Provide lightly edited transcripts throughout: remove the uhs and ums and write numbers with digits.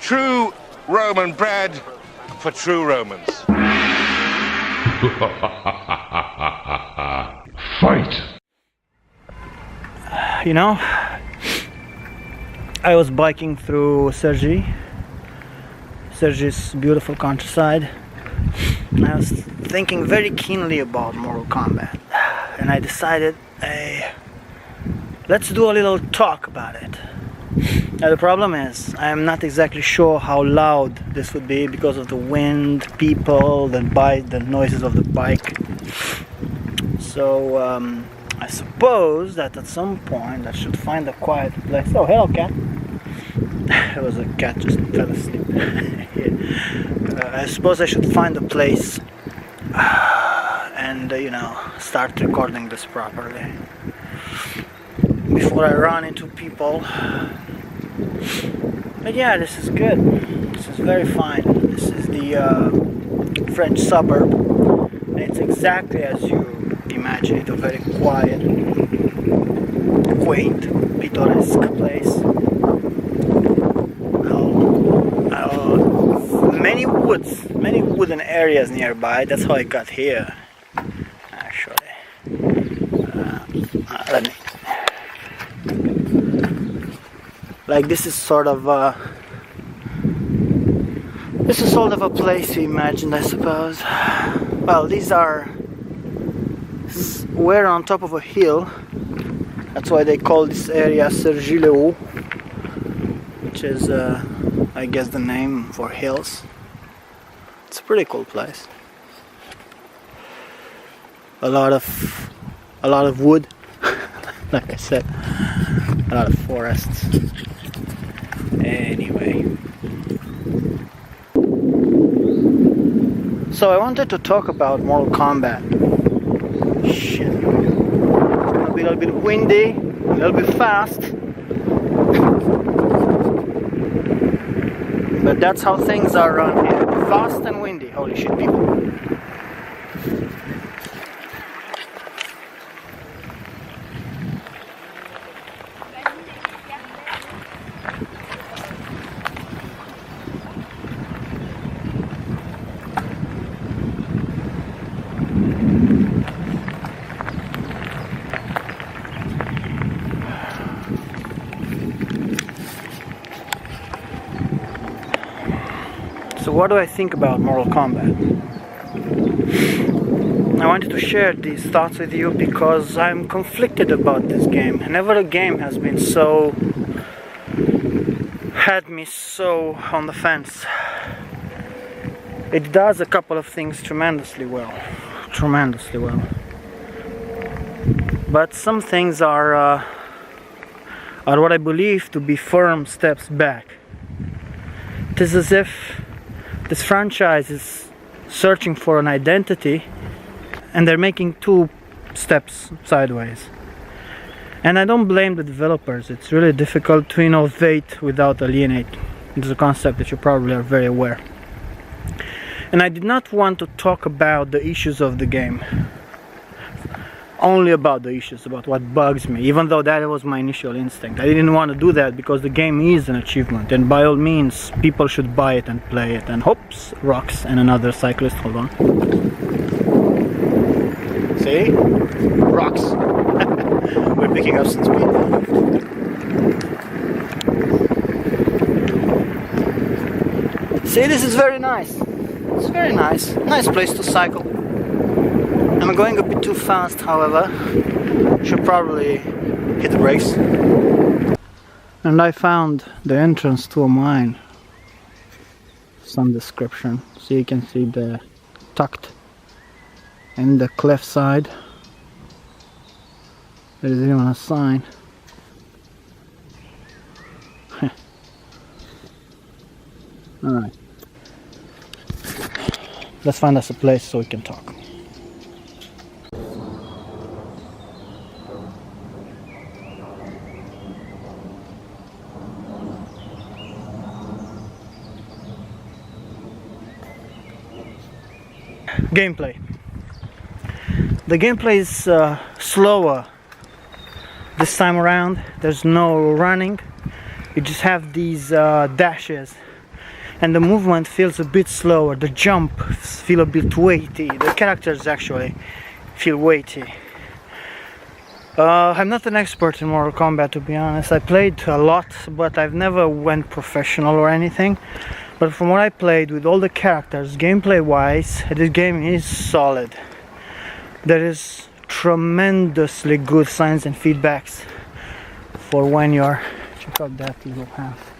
True Roman bread for true Romans. Fight! You know, I was biking through Sergi's beautiful countryside, and I was thinking very keenly about Mortal Kombat, and I decided, hey, let's do a little talk about it. Now the problem is, I am not exactly sure how loud this would be because of the wind, people, the noises of the bike. So I suppose that at some point I should find a quiet place. Oh, hello, cat. It was a cat just fell asleep. I suppose I should find a place and you know, start recording this properly before I run into people. But yeah, this is good. This is very fine. This is the French suburb, and it's exactly as you imagine it, a very quiet, quaint, picturesque place. Many woods, many wooden areas nearby. That's how I got here, actually. Let me. Like this is sort of a place you imagined, I suppose. Well, we're on top of a hill. That's why they call this area Cergy-le-Haut, which is, I guess, the name for hills. It's a pretty cool place. A lot of wood, like I said, a lot of forests. Anyway, so I wanted to talk about Mortal Kombat. Shit. It's gonna be a little bit windy, a little bit fast. But that's how things are around here. Fast and windy. Holy shit, people. So what do I think about Mortal Kombat? I wanted to share these thoughts with you because I'm conflicted about this game. Never a game has been had me so on the fence. It does a couple of things tremendously well. But some things are what I believe to be firm steps back. It is as if this franchise is searching for an identity and they're making 2 steps sideways. And I don't blame the developers. It's really difficult to innovate without alienate. It's a concept that you probably are very aware. And I did not want to talk about the issues of the game. Only about the issues, about what bugs me, even though that was my initial instinct. I didn't want to do that because the game is an achievement, and by all means people should buy it and play it. And hoops, rocks, and another cyclist, hold on. See? Rocks. We're picking up some speed. See, this is very nice. It's very nice. Nice place to cycle. I'm going a bit too fast, however. Should probably hit the brakes. And I found the entrance to a mine. Some description. So you can see the tucked in the cliff side. There is even a sign. Alright. Let's find us a place so we can talk. Gameplay. The gameplay is slower this time around. There's no running. You just have these dashes and the movement feels a bit slower. The jumps feel a bit weighty. The characters actually feel weighty. I'm not an expert in Mortal Kombat, to be honest. I played a lot, but I've never went professional or anything. But from what I played with all the characters, gameplay wise, this game is solid. There is tremendously good signs and feedbacks for when you're... Check out that little path.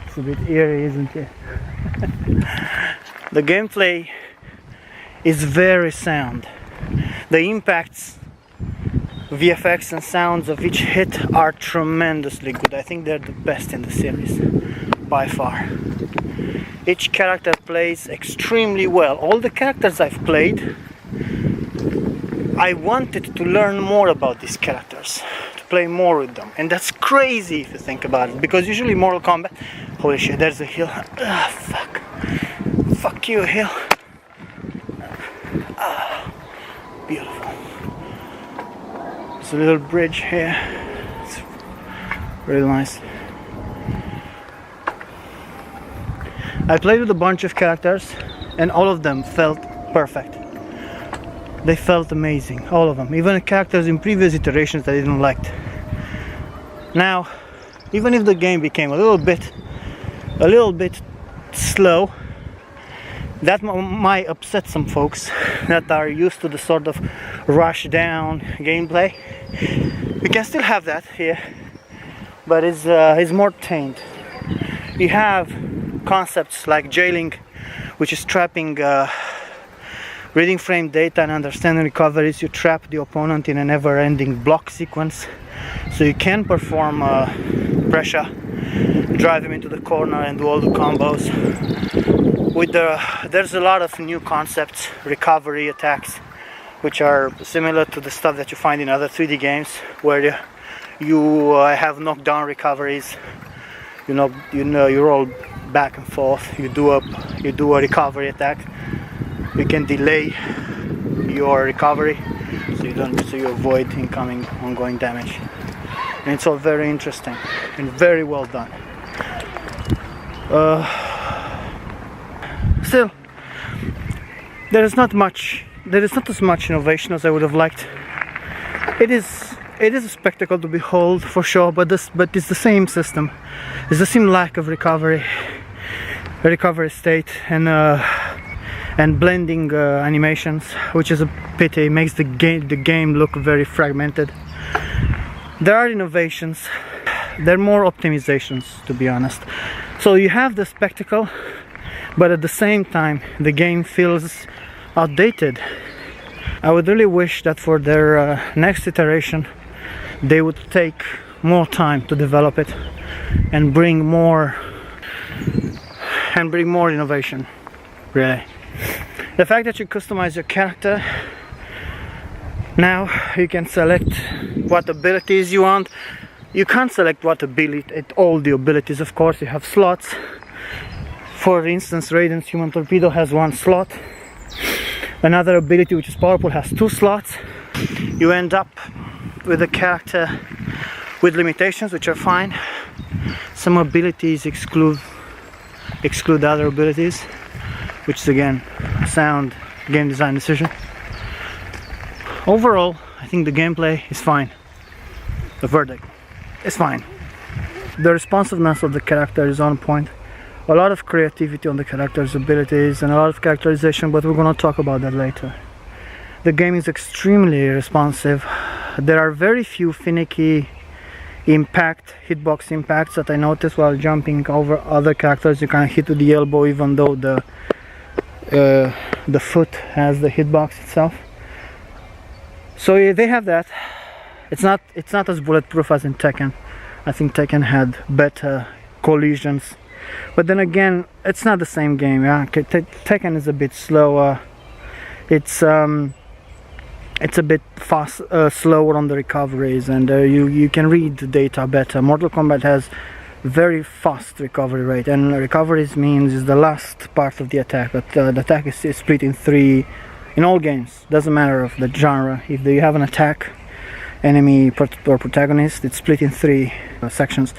It's a bit eerie, isn't it? The gameplay is very sound. The impacts, VFX and sounds of each hit are tremendously good. I think they're the best in the series, by far. Each character plays extremely well. All the characters I've played, I wanted to learn more about these characters, to play more with them. And that's crazy if you think about it, because usually Mortal Kombat... Holy shit, there's a hill. Ah, fuck. Fuck you, hill. Ah, beautiful. There's a little bridge here. It's really nice. I played with a bunch of characters and all of them felt perfect. They felt amazing, all of them. Even the characters in previous iterations that I didn't like. Now, even if the game became a little bit slow, that might upset some folks that are used to the sort of rush down gameplay. We can still have that here, but it's more tamed. You have concepts like jailing, which is trapping, reading frame data and understanding recoveries. You trap the opponent in a never-ending block sequence, so you can perform pressure, drive him into the corner and do all the combos. There's a lot of new concepts, recovery attacks, which are similar to the stuff that you find in other 3D games, where you have knockdown recoveries. You know, you roll back and forth. You do a recovery attack. You can delay your recovery, so you avoid incoming ongoing damage. And it's all very interesting and very well done. Still, there is not as much innovation as I would have liked. It is a spectacle to behold for sure, but it's the same system. It's the same lack of recovery state and blending animations, which is a pity. It makes the game look very fragmented. There are innovations. There are more optimizations, to be honest. So you have the spectacle, but at the same time the game feels outdated. I would really wish that for their next iteration they would take more time to develop it and bring more innovation, really. The fact that you customize your character, now you can select what abilities you want. You can't select all the abilities, of course. You have slots. For instance, Raiden's Human Torpedo has 1 slot. Another ability, which is powerful, has 2 slots. You end up with a character with limitations, which are fine. Some abilities exclude other abilities, which is again a sound game design decision. Overall, I think the gameplay is fine. The verdict is fine. The responsiveness of the character is on point. A lot of creativity on the character's abilities and a lot of characterization, but we're going to talk about that later. The game is extremely responsive. There are very few finicky hitbox impacts that I noticed while jumping over other characters. You can hit with the elbow even though the foot has the hitbox itself. So yeah, they have that. It's not as bulletproof as in Tekken. I think Tekken had better collisions, but then again, it's not the same game. Yeah, Tekken is a bit slower. It's a bit slower on the recoveries, and you can read the data better. Mortal Kombat has very fast recovery rate, and recoveries means is the last part of the attack. But the attack is split in 3 in all games. Doesn't matter of the genre. If you have an attack, enemy or protagonist, it's split in 3 sections.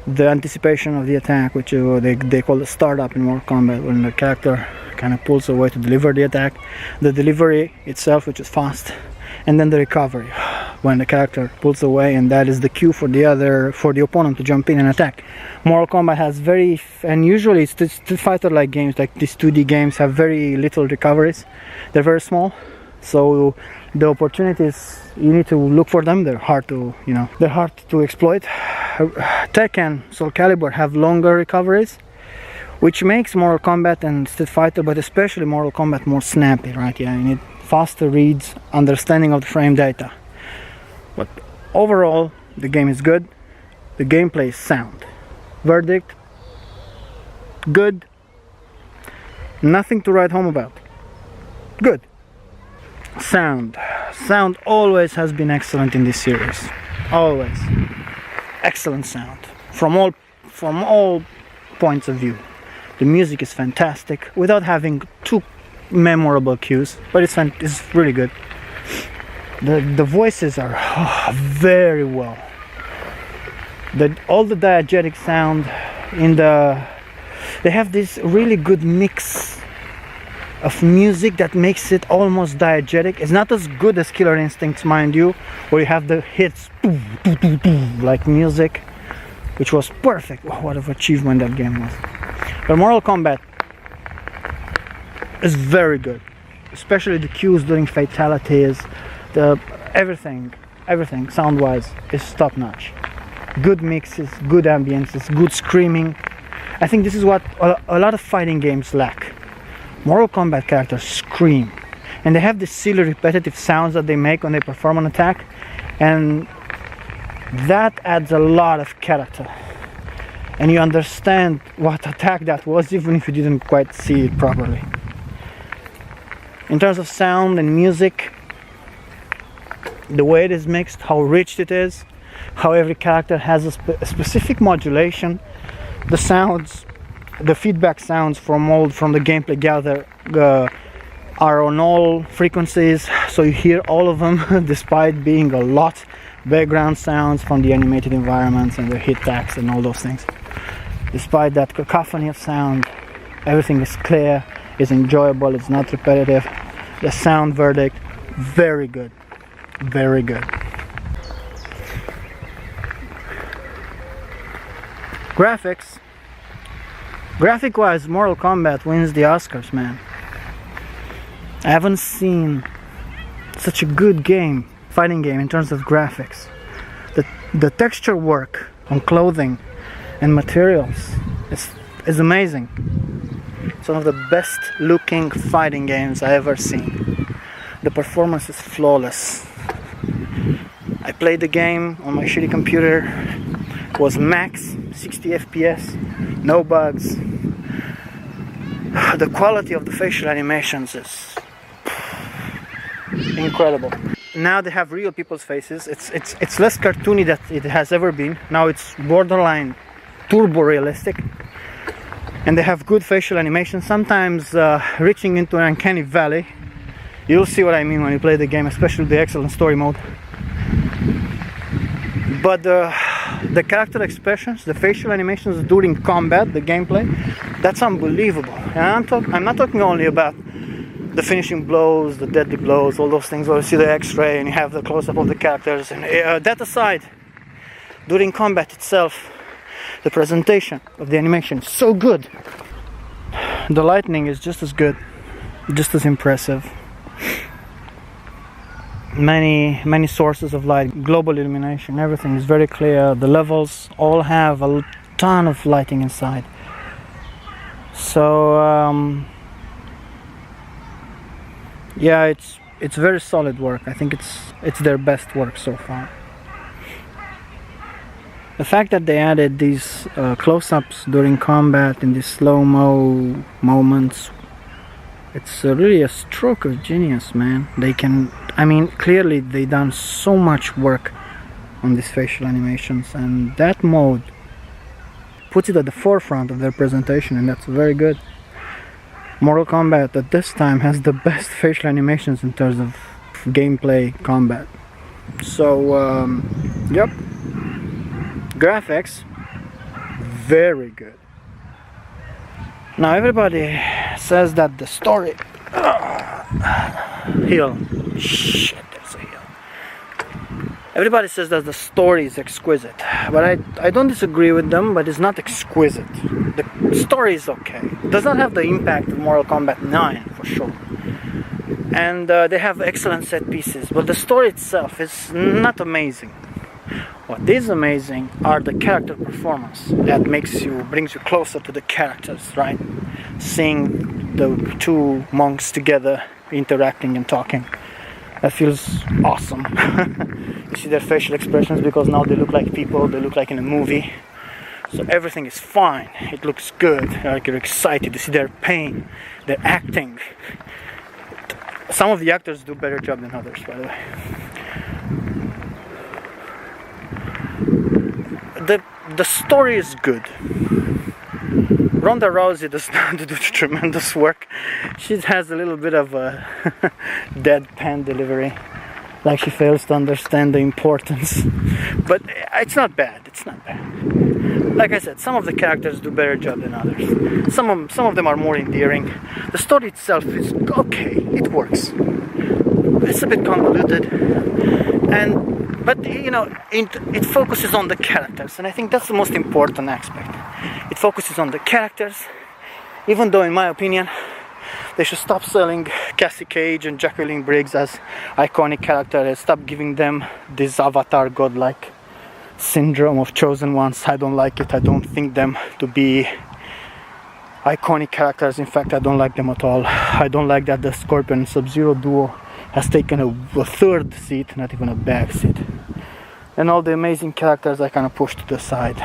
the anticipation of the attack, which they call the startup in Mortal Kombat, when the character kind of pulls away to deliver the attack, the delivery itself, which is fast, and then the recovery when the character pulls away, and that is the cue for the opponent to jump in and attack. Mortal Kombat has and usually Street Fighter like games, like these 2D games, have very little recoveries. They're very small, so the opportunities, you need to look for them. They're hard to exploit. Tekken, Soul Calibur have longer recoveries, which makes Mortal Kombat and Street Fighter, but especially Mortal Kombat, more snappy, right? Yeah, you need faster reads, understanding of the frame data. But overall, the game is good. The gameplay is sound. Verdict: good. Nothing to write home about. Good. Sound always has been excellent in this series. Always. Excellent sound from all points of view. The music is fantastic without having too memorable cues, but it's really good. The voices are very well. All the diegetic sound they have this really good mix of music that makes it almost diegetic. It's not as good as Killer Instincts, mind you, where you have the hits like music, which was perfect. Oh, what an achievement that game was. But Mortal Kombat is very good, especially the cues during fatalities. Everything sound-wise is top-notch. Good mixes, good ambiences, good screaming. I think this is what a lot of fighting games lack. Mortal Kombat characters scream, and they have these silly repetitive sounds that they make when they perform an attack, and that adds a lot of character, and you understand what attack that was, even if you didn't quite see it properly. In terms of sound and music, the way it is mixed, how rich it is, how every character has a specific modulation, the sounds, the feedback sounds from the gameplay gather are on all frequencies, so you hear all of them despite being a lot background sounds from the animated environments and the hit tags and all those things. Despite that cacophony of sound, everything is clear, is enjoyable, it's not repetitive. The sound verdict, very good. Very good. Graphics. Graphic-wise, Mortal Kombat wins the Oscars, man. I haven't seen such a good fighting game in terms of graphics. The texture work on clothing and materials is amazing. It's one of the best looking fighting games I ever seen. The performance is flawless. I played the game on my shitty computer. It was max 60 FPS, no bugs. The quality of the facial animations is incredible. Now they have real people's faces. It's less cartoony than it has ever been. Now it's borderline turbo realistic, and they have good facial animation, sometimes reaching into an uncanny valley. You'll see what I mean when you play the game, especially the excellent story mode. But the character expressions, the facial animations during combat, the gameplay, that's unbelievable. And I'm not talking only about the finishing blows, the deadly blows, all those things where you see the X-ray and you have the close-up of the characters. And that aside, during combat itself, the presentation of the animation is so good. The lighting is just as good, just as impressive. Many sources of light, global illumination, everything is very clear. The levels all have a ton of lighting inside. So yeah, it's very solid work. I think it's their best work so far. The fact that they added these close-ups during combat in these slow-mo moments, it's really a stroke of genius, man. Clearly they done so much work on these facial animations, and that mode puts it at the forefront of their presentation, and that's very good. Mortal Kombat at this time has the best facial animations in terms of gameplay combat. So, yep. Graphics, very good. Now everybody says that the story hill. Shit, there's a hill. Everybody says that the story is exquisite, but I don't disagree with them, but it's not exquisite. The story is okay. It does not have the impact of Mortal Kombat 9 for sure. And they have excellent set pieces, but the story itself is not amazing. What is amazing are the character performance that brings you closer to the characters, right? Seeing the two monks together interacting and talking, that feels awesome. You see their facial expressions because now they look like people, they look like in a movie. So everything is fine, it looks good, like you're excited to see their pain, their acting. Some of the actors do a better job than others, by the way. The story is good. Ronda Rousey does not do tremendous work. She has a little bit of a deadpan delivery, like she fails to understand the importance. But it's not bad. It's not bad. Like I said, some of the characters do a better job than others. Some of them are more endearing. The story itself is okay. It works. It's a bit convoluted, but you know, it focuses on the characters, and I think that's the most important aspect. It focuses on the characters, even though in my opinion they should stop selling Cassie Cage and Jacqueline Briggs as iconic characters and stop giving them this avatar godlike syndrome of chosen ones. I don't like it. I don't think them to be iconic characters. In fact, I don't like them at all. I don't like that the Scorpion Sub-Zero duo has taken a third seat, not even a back seat. And all the amazing characters I kind of pushed to the side.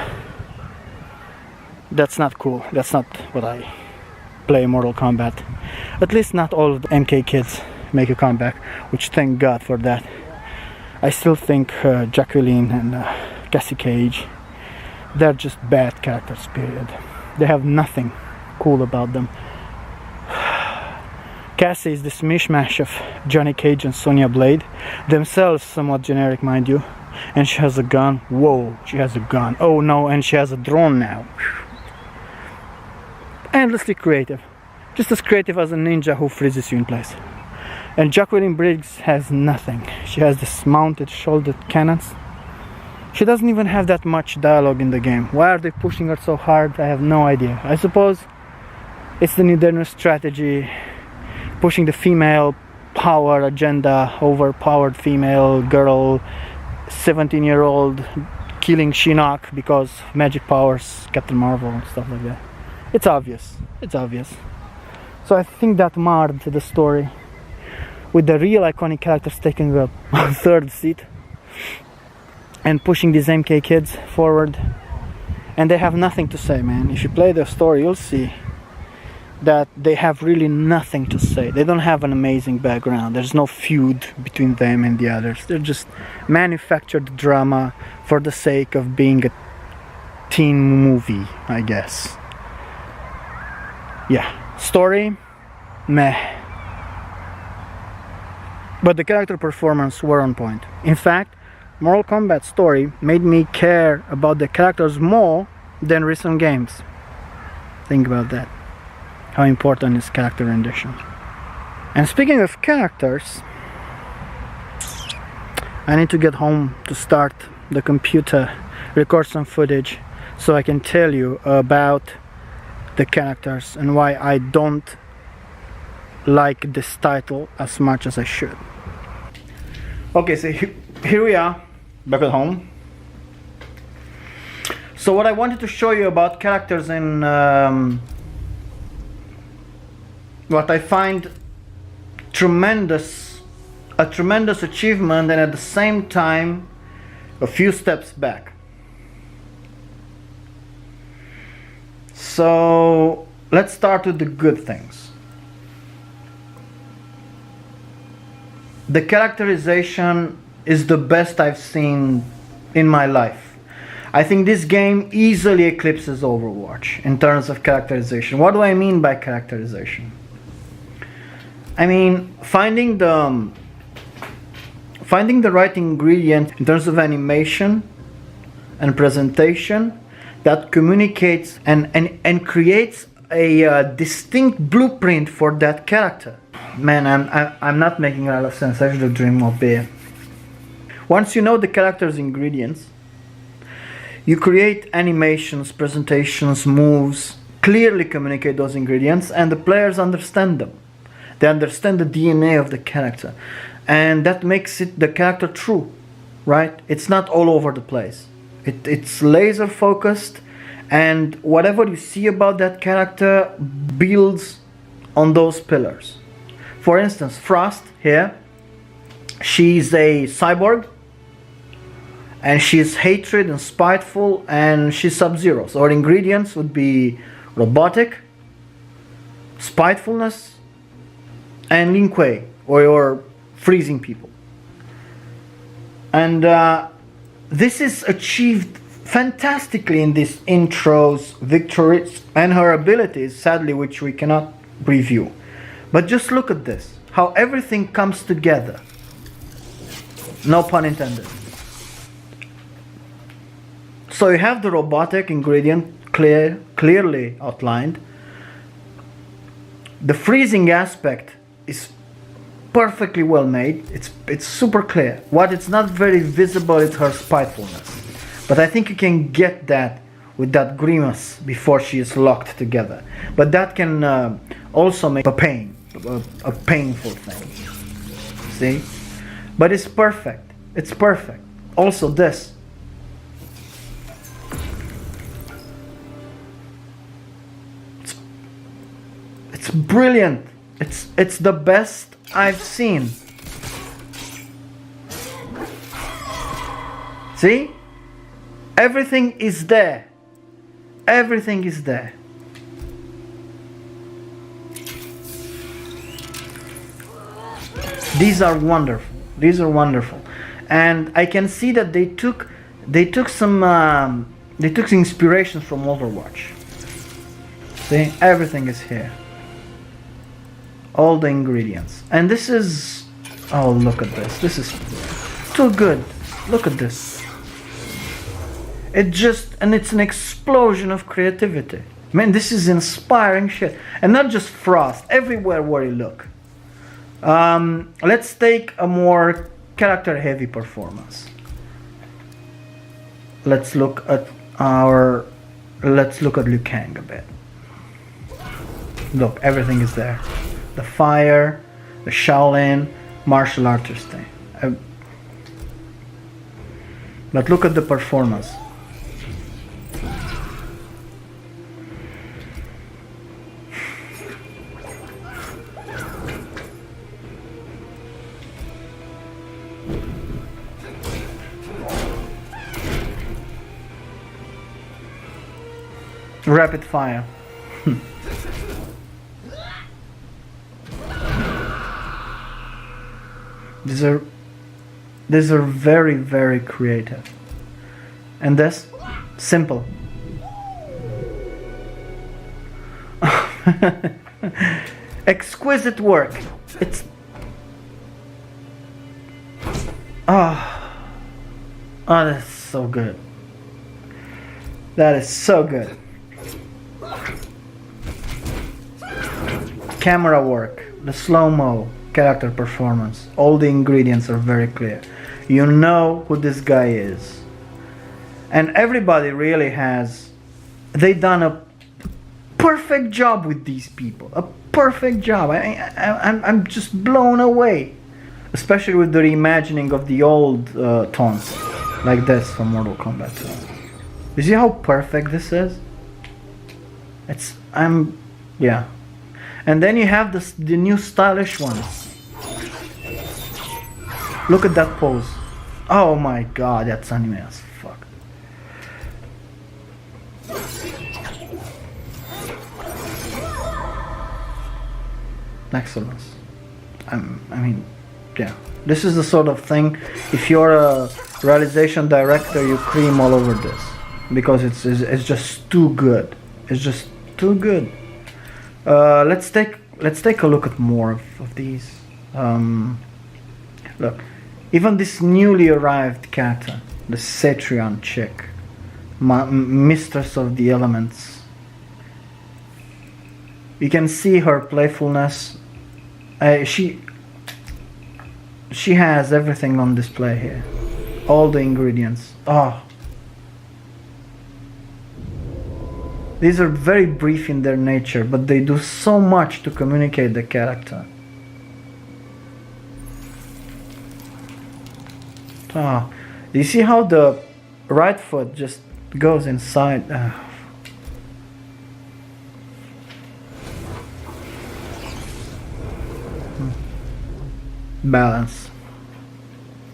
That's not cool. That's not what I play Mortal Kombat. At least not all of the MK kids make a comeback, which thank God for that. I still think Jacqueline and Cassie Cage, they're just bad characters, period. They have nothing cool about them. Cassie is this mishmash of Johnny Cage and Sonya Blade, themselves somewhat generic, mind you. And she has a gun. Whoa, she has a gun. Oh no, and she has a drone now. Endlessly creative. Just as creative as a ninja who freezes you in place. And Jacqueline Briggs has nothing. She has this mounted shouldered cannons. She doesn't even have that much dialogue in the game. Why are they pushing her so hard? I have no idea. I suppose it's the Nintendo strategy, pushing the female power agenda, overpowered female girl, 17-year-old killing Shinnok because magic powers, Captain Marvel and stuff like that. It's obvious. It's obvious. So I think that marred the story, with the real iconic characters taking a third seat and pushing these MK kids forward. And they have nothing to say, man. If you play the story, you'll see that they have really nothing to say. They don't have an amazing background. There's no feud between them and the others. They're just manufactured drama for the sake of being a teen movie, I guess. Yeah, story, meh. But the character performance were on point. In fact, Mortal Kombat story made me care about the characters more than recent games. Think about that. How important is character rendition. And speaking of characters, I need to get home to start the computer, record some footage, so I can tell you about the characters and why I don't like this title as much as I should. Okay, so here we are, back at home. So what I wanted to show you about characters in what I find a tremendous achievement, and at the same time a few steps back. So let's start with the good things. The characterization is the best I've seen in my life. I think this game easily eclipses Overwatch in terms of characterization. What do I mean by characterization? I mean finding the right ingredient in terms of animation and presentation that communicates and creates a distinct blueprint for that character. Man, I'm not making a lot of sense. I should drink more beer. Once you know the character's ingredients, you create animations, presentations, moves, clearly communicate those ingredients, and the players understand them. They understand the DNA of the character, and that makes it the character true, right? It's not all over the place. It's laser focused, and whatever you see about that character builds on those pillars. For instance, Frost here, she's a cyborg, and she's hatred and spiteful, and she's Sub-Zero. So her ingredients would be robotic, spitefulness, and Lin Kuei, or freezing people. And this is achieved fantastically in these intros, victories, and her abilities, sadly, which we cannot review. But just look at this, how everything comes together. No pun intended. So you have the robotic ingredient clearly outlined. The freezing aspect is perfectly well made. It's super clear. What it's not very visible is her spitefulness. But I think you can get that with that grimace before she is locked together. But that can also make a painful thing. See? But it's perfect. It's perfect. Also this. It's brilliant. It's the best I've seen. See? Everything is there. Everything is there. These are wonderful. These are wonderful. And I can see that they took some inspiration from Overwatch. See? Everything is here. All the ingredients. And this is, oh, look at this. This is too good. Look at this. It's an explosion of creativity. Man, this is inspiring shit. And not just Frost, everywhere where you look. Let's take a more character heavy performance. Let's look at Liu Kang a bit. Look, everything is there. The fire, the Shaolin, martial artist thing. But look at the performance. Rapid fire. These are very, very creative. And this, simple. Exquisite work. It's oh, that's so good. That is so good. Camera work, the slow-mo, character performance, all the ingredients are very clear. You know who this guy is. And everybody really they done a perfect job with these people. A perfect job. I'm just blown away. Especially with the reimagining of the old taunts. Like this from Mortal Kombat 2. You see how perfect this is? Yeah. And then you have the new stylish ones. Look at that pose. Oh my god, that's anime as fuck. Excellence. I mean, yeah. This is the sort of thing, if you're a realization director, you cream all over this. Because it's just too good. It's just too good. Let's take a look at more of these. Look, even this newly arrived character, the Cetrion chick, mistress of the elements. You can see her playfulness. She has everything on display here. All the ingredients. Oh. These are very brief in their nature, but they do so much to communicate the character. Oh. You see how the right foot just goes inside? Balance.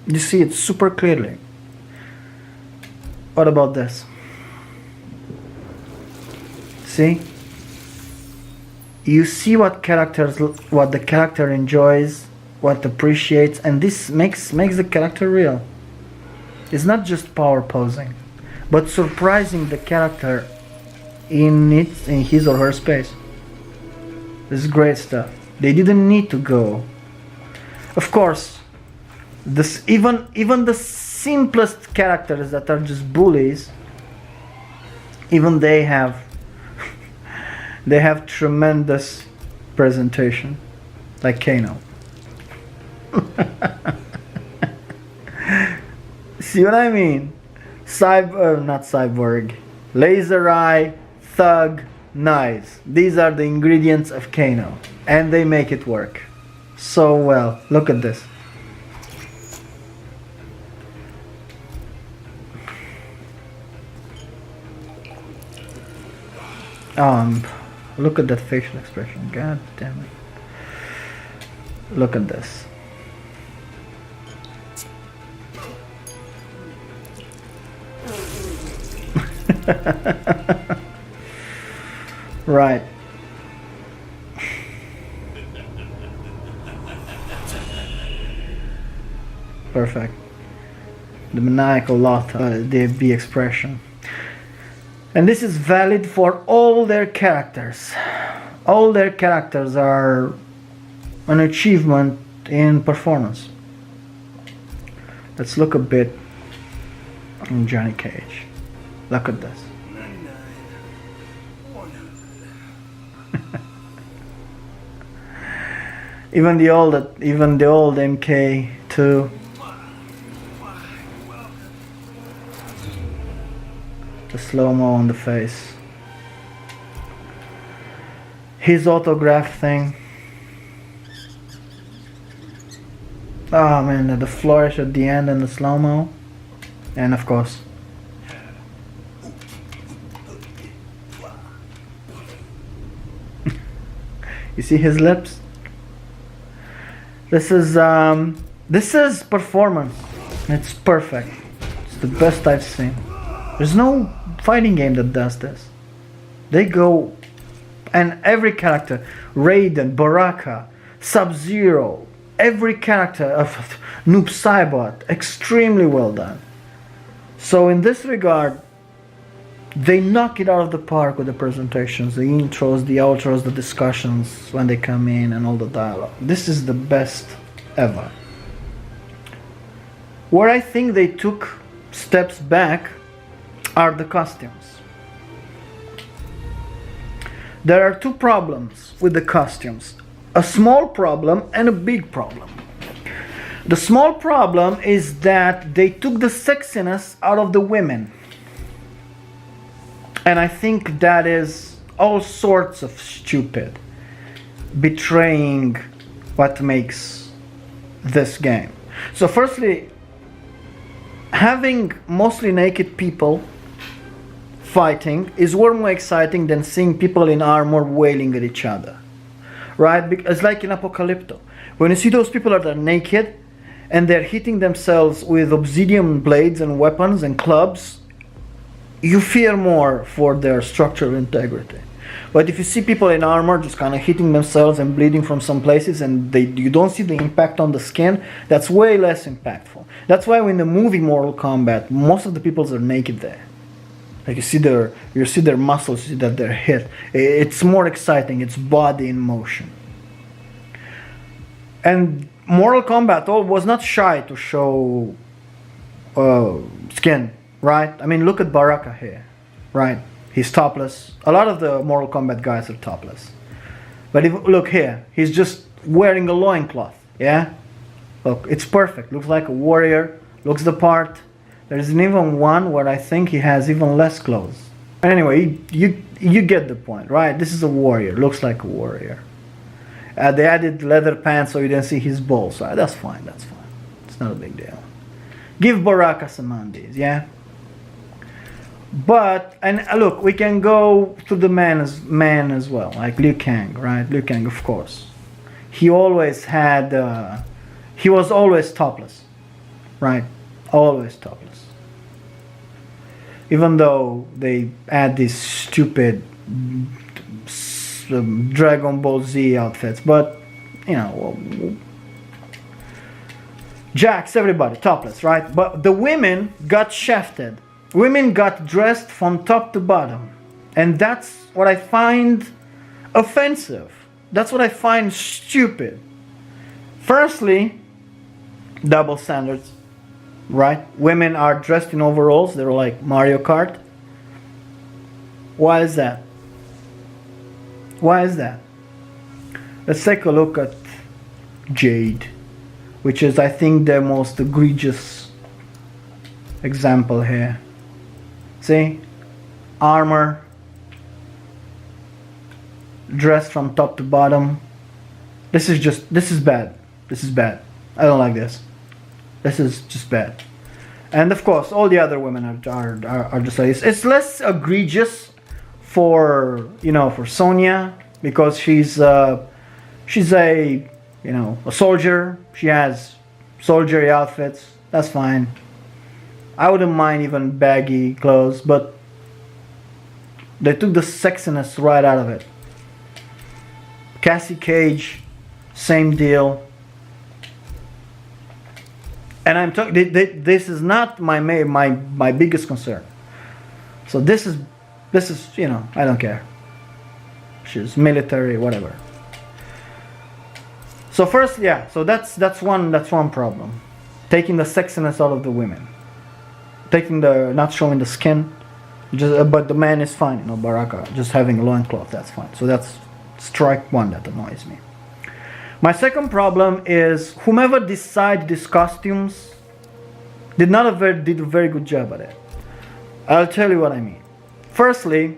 You see it super clearly. What about this? See? You see what the character enjoys, what appreciates, and this makes the character real. It's not just power posing, but surprising the character in his or her space. This is great stuff. They didn't need to go. Of course, even the simplest characters that are just bullies, even they have tremendous presentation, like Kano. See what I mean? Not cyborg, laser eye, thug, nice. These are the ingredients of Kano, and they make it work so well. Look at this. Look at that facial expression. God damn it. Look at this. Right. Perfect. The maniacal laugh, the expression. And this is valid for all their characters. All their characters are an achievement in performance. Let's look a bit in Johnny Cage. Look at this. Even the old MK2. The slow-mo on the face. His autograph thing. Oh man, the flourish at the end and the slow-mo. And of course, you see his lips? This is performance. It's perfect. It's the best I've seen. There's no fighting game that does this. They go, and every character, Raiden, Baraka, Sub-Zero, every character of Noob Saibot, extremely well done. So in this regard, they knock it out of the park with the presentations, the intros, the outros, the discussions when they come in, and all the dialogue. This is the best ever. Where I think they took steps back are the costumes. There are two problems with the costumes. A small problem and a big problem. The small problem is that they took the sexiness out of the women. And I think that is all sorts of stupid, betraying what makes this game. So firstly, having mostly naked people fighting is way more exciting than seeing people in armor wailing at each other, right? It's like in Apocalypto. When you see those people that are naked and they're hitting themselves with obsidian blades and weapons and clubs, you fear more for their structural integrity. But if you see people in armor just kind of hitting themselves and bleeding from some places, and you don't see the impact on the skin, that's way less impactful. That's why in the movie Mortal Kombat, most of the people are naked there. Like you see their muscles, you see that they're hit. It's more exciting. It's body in motion. And Mortal Kombat was not shy to show skin. right? I mean, look at Baraka here, right? He's topless. A lot of the Mortal Kombat guys are topless. But if look here, he's just wearing a loincloth, yeah? Look, it's perfect. Looks like a warrior, looks the part. There's even one where I think he has even less clothes. Anyway, you get the point, right? This is a warrior, looks like a warrior. They added leather pants so you didn't see his balls. Right? That's fine, that's fine. It's not a big deal. Give Baraka some undies, yeah? But, and look, we can go to the man as well, like Liu Kang, right? Liu Kang, of course. He always had, he was always topless, right? Always topless. Even though they add these stupid Dragon Ball Z outfits, but, you know, Jax, everybody, topless, right? But the women got shafted. Women got dressed from top to bottom. And that's what I find offensive. That's what I find stupid. Firstly, double standards, right? Women are dressed in overalls. They're like Mario Kart. Why is that? Why is that? Let's take a look at Jade, which is, I think, the most egregious example here. See? Armor, dressed from top to bottom. This is bad. This is bad. I don't like this. This is just bad. And of course, all the other women are just like, it's less egregious for, you know, for Sonya, because she's a, you know, a soldier. She has soldiery outfits. That's fine. I wouldn't mind even baggy clothes, but they took the sexiness right out of it. Cassie Cage, same deal. And I'm talking. This is not my biggest concern. So this is, you know, I don't care. She's military, whatever. So first, yeah. So that's one problem. Taking the sexiness out of the women. Taking the, not showing the skin. Just, but the man is fine, you know, Baraka. Just having a loincloth, that's fine. So that's strike one that annoys me. My second problem is whomever decided these costumes did a very good job at it. I'll tell you what I mean. Firstly,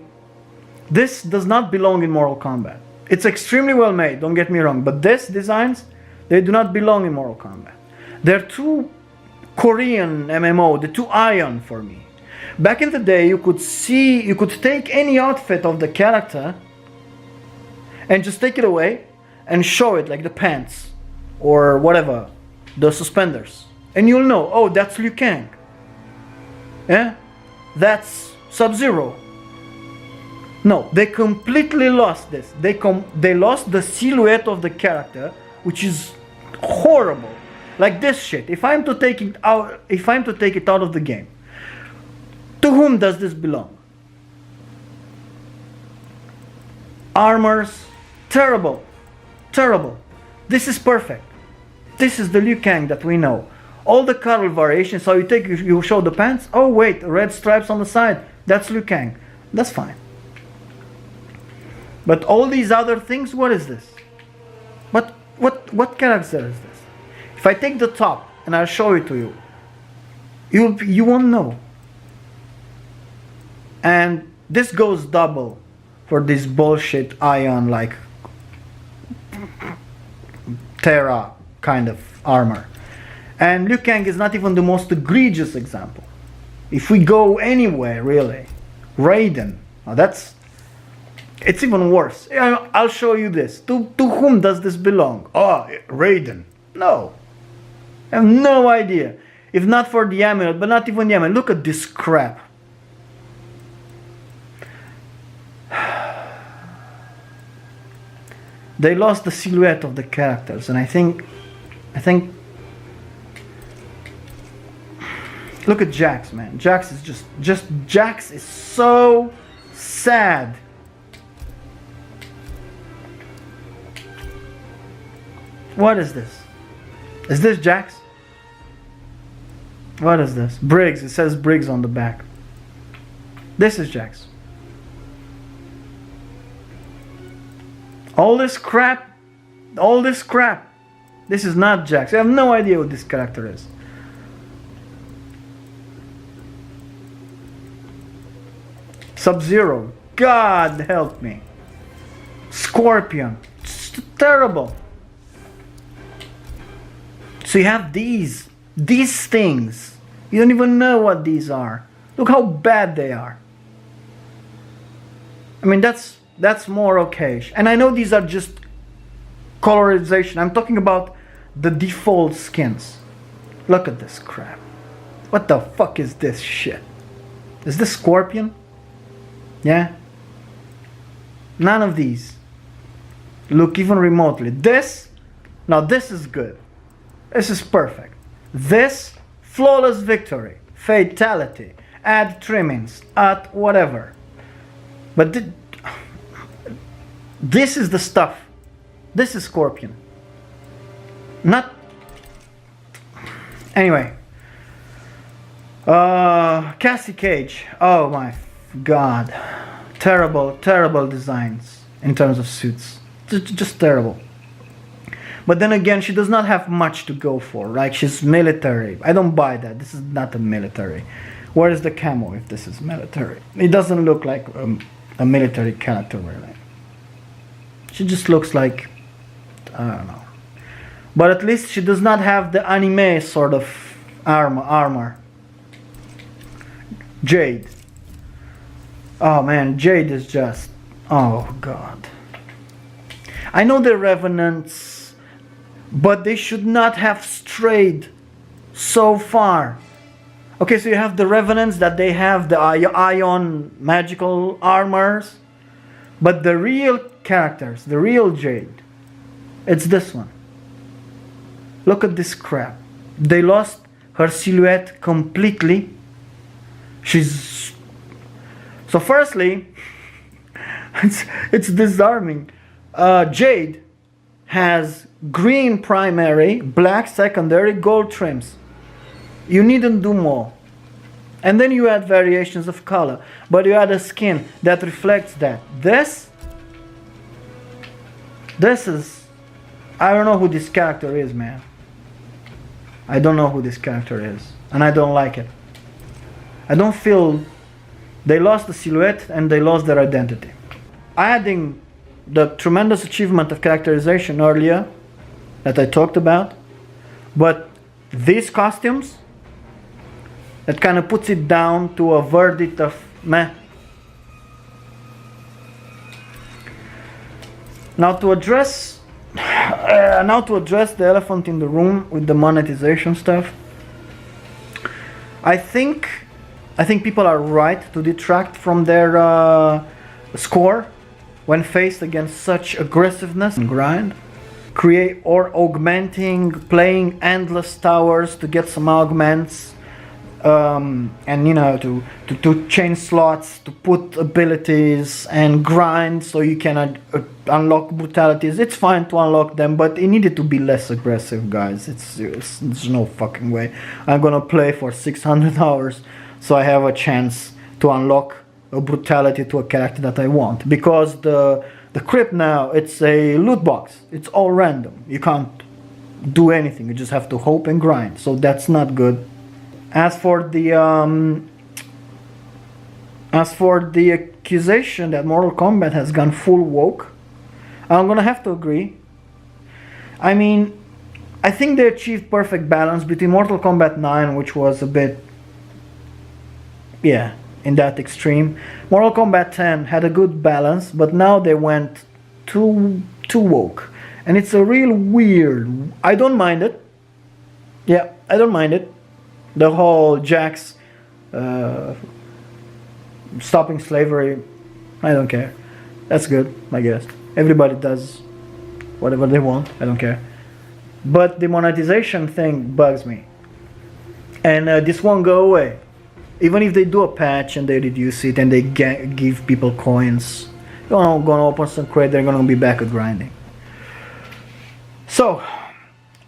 this does not belong in Mortal Kombat. It's extremely well made, don't get me wrong, but these designs, they do not belong in Mortal Kombat. They're too Korean MMO, the too Ion for me. Back in the day, you could take any outfit of the character and just take it away and show it, like the pants or whatever, the suspenders, and you'll know, oh, that's Liu Kang. Yeah, that's Sub-Zero. No, they completely lost this. They lost the silhouette of the character, which is horrible. Like this shit. If I'm to take it out of the game, to whom does this belong? Armors, terrible, terrible. This is perfect. This is the Liu Kang that we know. All the color variations. So you show the pants. Oh wait, red stripes on the side. That's Liu Kang. That's fine. But all these other things, what is this? What character is this? If I take the top and I'll show it to you, you won't know. And this goes double for this bullshit Ion like Terra kind of armor. And Liu Kang is not even the most egregious example. If we go anywhere, really, Raiden, it's even worse. I'll show you this. To whom does this belong? Oh, Raiden. No. I have no idea. If not for the amulet, but not even the amulet. Look at this crap. They lost the silhouette of the characters, and I think look at Jax, man. Jax is Jax is so sad. What is this? Is this Jax? What is this? Briggs. It says Briggs on the back. This is Jax. All this crap. All this crap. This is not Jax. I have no idea what this character is. Sub-Zero. God help me. Scorpion. It's terrible. So you have these things. You don't even know what these are. Look how bad they are. I mean, that's more okay. And I know these are just colorization. I'm talking about the default skins. Look at this crap. What the fuck is this shit? Is this Scorpion? Yeah? None of these look even remotely. This, now this is good. This is perfect. This, flawless victory, fatality, add trimmings, add whatever. But this is the stuff. This is Scorpion. Not. Anyway. Cassie Cage. Oh my god. Terrible, terrible designs in terms of suits. Just terrible. But then again, she does not have much to go for, right? She's military. I don't buy that. This is not a military. Where is the camo if this is military? It doesn't look like a military character, really. She just looks like, I don't know. But at least she does not have the anime sort of armor. Jade. Oh man, Jade is just, oh god. I know they're revenants, but they should not have strayed so far. Okay, so you have the revenants that they have the ion magical armors, but the real characters, the real Jade, it's this one. Look at this crap. They lost her silhouette completely. She's so firstly, it's disarming. Jade has green primary, black secondary, gold trims. You needn't do more. And then you add variations of color, but you add a skin that reflects that. This is, I don't know who this character is, man. I don't know who this character is, and I don't like it. I don't feel they lost the silhouette and they lost their identity. Adding the tremendous achievement of characterization earlier that I talked about, but these costumes, that kind of puts it down to a verdict of meh. Now to address the elephant in the room with the monetization stuff, I think people are right to detract from their score when faced against such aggressiveness and grind. Create or augmenting, playing endless towers to get some augments, and you know, to change slots, to put abilities and grind so you can unlock brutalities. It's fine to unlock them, but it needed to be less aggressive, guys. There's no fucking way I'm gonna play for 600 hours so I have a chance to unlock a brutality to a character that I want, because the crypt now, it's a loot box. It's all random. You can't do anything. You just have to hope and grind. So that's not good. As for the accusation that Mortal Kombat has gone full woke, I'm gonna have to agree. I mean, I think they achieved perfect balance between Mortal Kombat 9, which was a bit, yeah, in that extreme. Mortal Kombat 10 had a good balance, but now they went too woke, and it's a real weird. I don't mind it. Yeah, I don't mind it. The whole Jax stopping slavery, I don't care. That's good, I guess. Everybody does whatever they want. I don't care. But the monetization thing bugs me, and this won't go away. Even if they do a patch and they reduce it and they give people coins, you're gonna open some crate, they're gonna be back at grinding. So,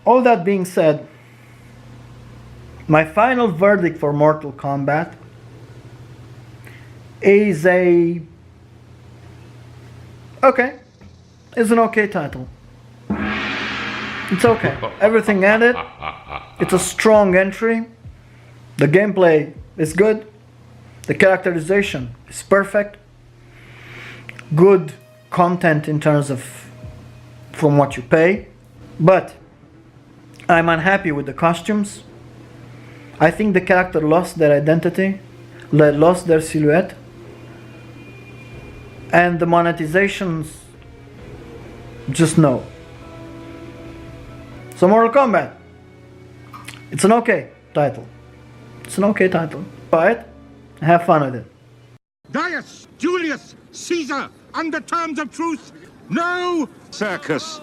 all that being said, My final verdict for Mortal Kombat is it's an okay title. It's okay. Everything in it. It's a strong entry. The gameplay is good. The characterization is perfect. Good content in terms of from what you pay. But I'm unhappy with the costumes. I think the character lost their identity, lost their silhouette. And the monetizations, just no. So Mortal Kombat, it's an okay title. It's an okay title. Buy it, have fun with it. Gaius, Julius, Caesar, under terms of truce, no circus.